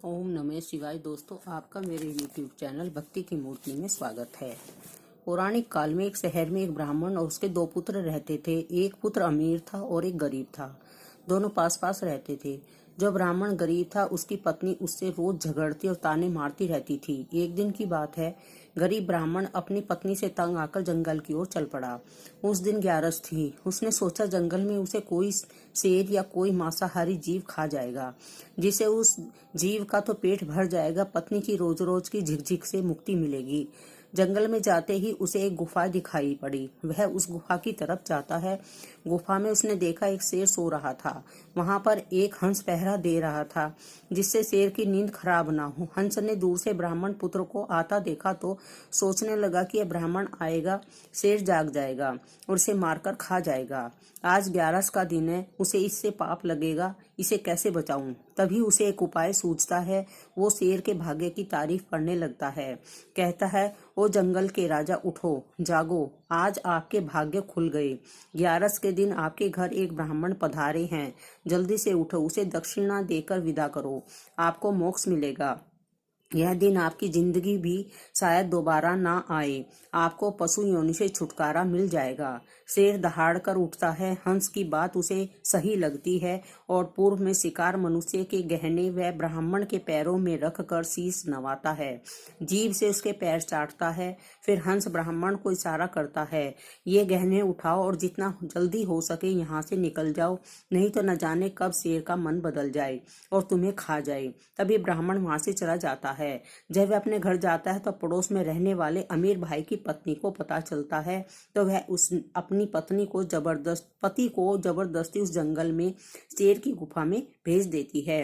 ओम नमः शिवाय। दोस्तों, आपका मेरे YouTube चैनल भक्ति की मूर्ति में स्वागत है। पौराणिक काल में एक शहर में एक ब्राह्मण और उसके दो पुत्र रहते थे। एक पुत्र अमीर था और एक गरीब था। दोनों पास पास रहते थे। जो ब्राह्मण गरीब था, उसकी पत्नी उससे रोज झगड़ती और ताने मारती रहती थी। एक दिन की बात है, गरीब ब्राह्मण अपनी पत्नी से तंग आकर जंगल की ओर चल पड़ा। उस दिन ग्यारस थी। उसने सोचा जंगल में उसे कोई शेर या कोई मांसाहारी जीव खा जाएगा, जिसे उस जीव का तो पेट भर जाएगा, पत्नी की रोज रोज की झिकझिक से मुक्ति मिलेगी। जंगल में जाते ही उसे एक गुफा दिखाई पड़ी। वह उस गुफा की तरफ जाता है। गुफा में उसने देखा एक शेर सो रहा था। वहां पर एक हंस पहरा दे रहा था, जिससे शेर की नींद खराब ना हो। हंस ने दूर से ब्राह्मण पुत्र को आता देखा तो सोचने लगा कि यह ब्राह्मण आएगा, शेर जाग जाएगा और उसे मारकर खा जाएगा। आज ग्यारस का दिन है, उसे इससे पाप लगेगा, इसे कैसे बचाऊं। तभी उसे एक उपाय सूझता है। वो शेर के भाग्य की तारीफ करने लगता है। कहता है, ओ जंगल के राजा, उठो, जागो, आज आपके भाग्य खुल गए। ग्यारस के दिन आपके घर एक ब्राह्मण पधारे हैं। जल्दी से उठो, उसे दक्षिणा देकर विदा करो, आपको मोक्ष मिलेगा। यह दिन आपकी जिंदगी भी शायद दोबारा ना आए। आपको पशु योनि से छुटकारा मिल जाएगा। शेर दहाड़ कर उठता है। हंस की बात उसे सही लगती है और पूर्व में शिकार मनुष्य के गहने वह ब्राह्मण के पैरों में रख कर शीश नवाता है। जीभ से उसके पैर चाटता है। फिर हंस ब्राह्मण को इशारा करता है, ये गहने उठाओ और जितना जल्दी हो सके यहाँ से निकल जाओ, नहीं तो न जाने कब शेर का मन बदल जाए और तुम्हें खा जाए। तभी ब्राह्मण वहां से चला जाता है। जब वह अपने घर जाता है तो पड़ोस में रहने वाले अमीर भाई की पत्नी को पता चलता है, तो वह अपनी पति को जबरदस्ती उस जंगल में शेर की गुफा में भेज देती है।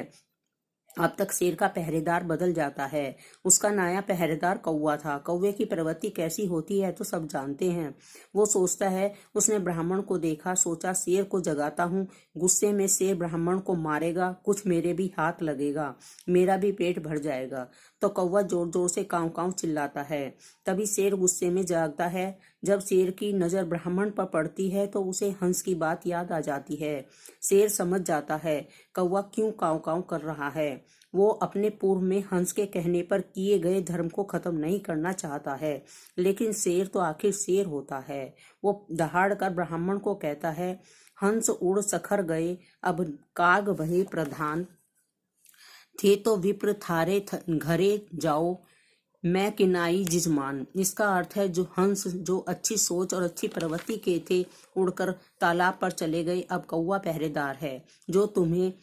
अब तक शेर का पहरेदार बदल जाता है। उसका नया पहरेदार कौवा था। कौवे की प्रवृत्ति कैसी होती है तो सब जानते हैं। वो सोचता है, उसने ब्राह्मण को देखा, सोचा शेर को जगाता हूँ। गुस्से में शेर ब्राह्मण को मारेगा, कुछ मेरे भी हाथ लगेगा, मेरा भी पेट भर जाएगा। तो कौवा जोर जोर से कांव कांव चिल्लाता है। तभी शेर गुस्से में जागता है। जब शेर की नजर ब्राह्मण पर पड़ती है तो उसे हंस की बात याद आ जाती है। शेर समझ जाता है कौवा क्यों कांव कांव कर रहा है। वो अपने पूर्व में हंस के कहने पर किए गए धर्म को खत्म नहीं करना चाहता है, लेकिन शेर तो आखिर शेर होता है। वो दहाड़ कर ब्राह्मण को कहता है, हंस उड़ सखर गए, अब काग भये प्रधान, थे तो विप्र थारे घरे जाओ, मैं किनाई जिजमान। इसका अर्थ है, जो हंस जो अच्छी सोच और अच्छी प्रवृत्ति के थे, उड़कर तालाब पर चले गए। अब कौवा पहरेदार है, जो तुम्हें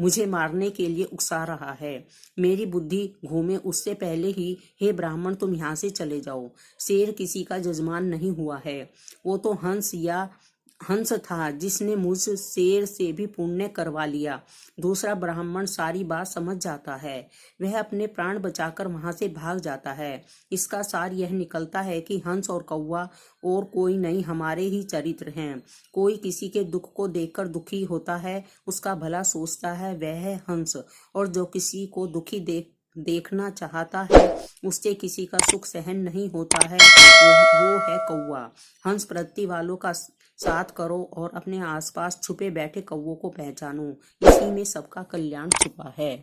मुझे मारने के लिए उकसा रहा है। मेरी बुद्धि घूमे उससे पहले ही हे ब्राह्मण, तुम यहाँ से चले जाओ। शेर किसी का जजमान नहीं हुआ है, वो तो हंस था जिसने मुझ शेर से भी पुण्य करवा लिया। दूसरा ब्राह्मण सारी बात समझ जाता है। वह अपने प्राण बचाकर वहां से भाग जाता है। इसका सार यह निकलता है कि हंस और कौवा और कोई नहीं, हमारे ही चरित्र हैं। कोई किसी के दुख को देखकर दुखी होता है, उसका भला सोचता है, वह है हंस। और जो किसी को दुखी देखना चाहता है, उससे किसी का सुख सहन नहीं होता है, वो है कौवा। हंस प्रवृत्ति वालों का साथ करो और अपने आसपास छुपे बैठे कौवों को पहचानो। इसी में सबका कल्याण छुपा है।